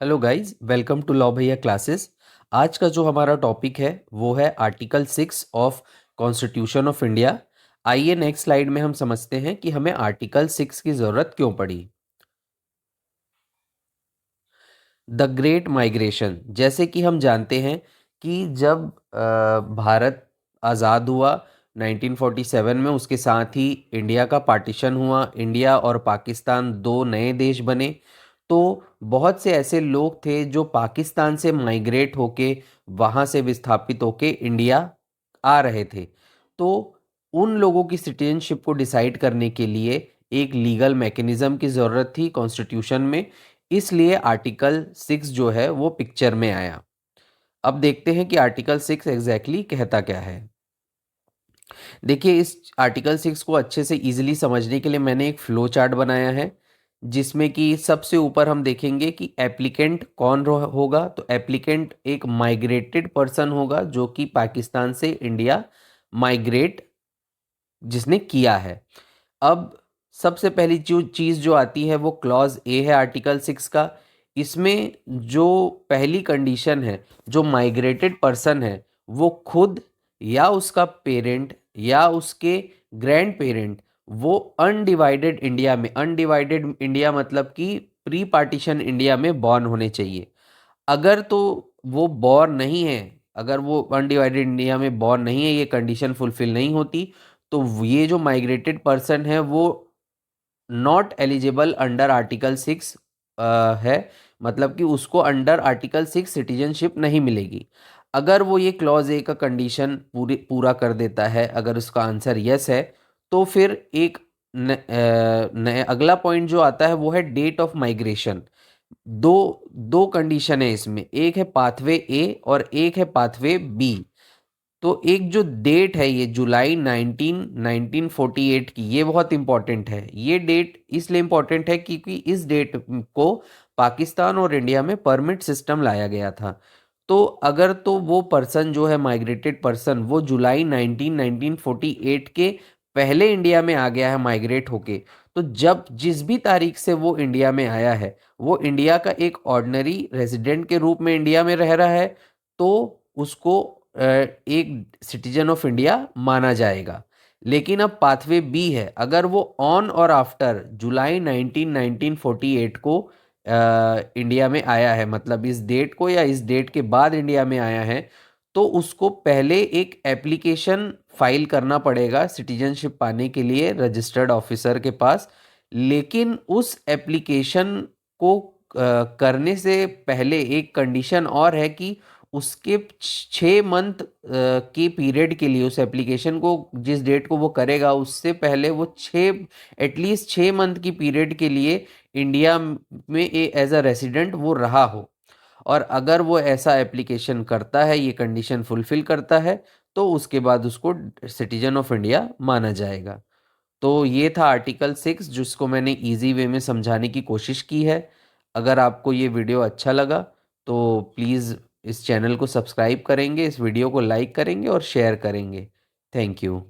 Hello guys, welcome to law Bhaiya classes. आज का जो हमारा टॉपिक है वो है article 6 of constitution of India. आइए नेक्स्ट स्लाइड में हम समझते हैं कि हमें आर्टिकल 6 की ज़रूरत क्यों पड़ी। द ग्रेट माइग्रेशन, जैसे कि हम जानते हैं कि जब भारत आज़ाद हुआ 1947 में, उसके साथ ही इंडिया का पार्टीशन हुआ। इंडिया और पाकिस्तान दो नए देश बने। तो बहुत से ऐसे लोग थे जो पाकिस्तान से माइग्रेट होके वहाँ से विस्थापित होके इंडिया आ रहे थे। तो उन लोगों की सिटीजनशिप को डिसाइड करने के लिए एक लीगल मैकेनिज़्म की ज़रूरत थी कॉन्स्टिट्यूशन में। इसलिए आर्टिकल 6 जो है वो पिक्चर में आया। अब देखते हैं कि आर्टिकल 6 एग्जैक्टली कहता क्या है। देखिए, इस आर्टिकल 6 को अच्छे से इजीली समझने के लिए मैंने एक फ्लो चार्ट बनाया है, जिसमें कि सबसे ऊपर हम देखेंगे कि एप्लीकेंट कौन होगा। तो एप्लीकेंट एक माइग्रेटेड पर्सन होगा जो कि पाकिस्तान से इंडिया माइग्रेट जिसने किया है। अब सबसे पहली जो चीज़ जो आती है वो क्लॉज ए है आर्टिकल 6 का। इसमें जो पहली कंडीशन है, जो माइग्रेटेड पर्सन है वो खुद या उसका पेरेंट या उसके ग्रैंड पेरेंट वो अनडिवाइडेड इंडिया में, अनडिवाइडेड इंडिया मतलब कि प्री पार्टीशन इंडिया में बॉर्न होने चाहिए। अगर तो वो बॉर्न नहीं है, अगर वो अनडिवाइडेड इंडिया में बॉर्न नहीं है, ये कंडीशन फुलफिल नहीं होती, तो ये जो माइग्रेटेड पर्सन है वो नॉट एलिजिबल अंडर आर्टिकल 6 है। मतलब कि उसको अंडर आर्टिकल 6 सिटीजनशिप नहीं मिलेगी। अगर वो ये क्लॉज ए का कंडीशन पूरा कर देता है, अगर उसका आंसर यस है, तो फिर एक अगला पॉइंट जो आता है वो है डेट ऑफ माइग्रेशन। दो दो कंडीशन है इसमें, एक है पाथवे ए और एक है पाथवे बी। तो एक जो डेट है ये जुलाई 1948 की, ये बहुत इंपॉर्टेंट है। ये डेट इसलिए इंपॉर्टेंट है क्योंकि इस डेट को पाकिस्तान और इंडिया में परमिट सिस्टम लाया गया था। तो अगर तो वो पर्सन जो है माइग्रेटेड पर्सन वो जुलाई 1948 के पहले इंडिया में आ गया है माइग्रेट होके, तो जब जिस भी तारीख से वो इंडिया में आया है वो इंडिया का एक ऑर्डिनरी रेजिडेंट के रूप में इंडिया में रह रहा है, तो उसको एक सिटीजन ऑफ इंडिया माना जाएगा। लेकिन अब पाथवे बी है, अगर वो ऑन और आफ्टर जुलाई 1948 को इंडिया में आया है, मतलब इस डेट को या इस डेट के बाद इंडिया में आया है, तो उसको पहले एक एप्लीकेशन फाइल करना पड़ेगा सिटीजनशिप पाने के लिए रजिस्टर्ड ऑफिसर के पास। लेकिन उस एप्लीकेशन को करने से पहले एक कंडीशन और है कि उसके 6 मंथ के पीरियड के लिए, उस एप्लीकेशन को जिस डेट को वो करेगा उससे पहले वो एटलीस्ट 6 मंथ की पीरियड के लिए इंडिया में एज अ रेसिडेंट वो रहा हो। और अगर वो ऐसा एप्लीकेशन करता है, ये कंडीशन फुलफिल करता है, तो उसके बाद उसको सिटीजन ऑफ इंडिया माना जाएगा। तो ये था आर्टिकल 6 जिसको मैंने इजी वे में समझाने की कोशिश की है। अगर आपको ये वीडियो अच्छा लगा तो प्लीज़ इस चैनल को सब्सक्राइब करेंगे, इस वीडियो को लाइक करेंगे और शेयर करेंगे। Thank you.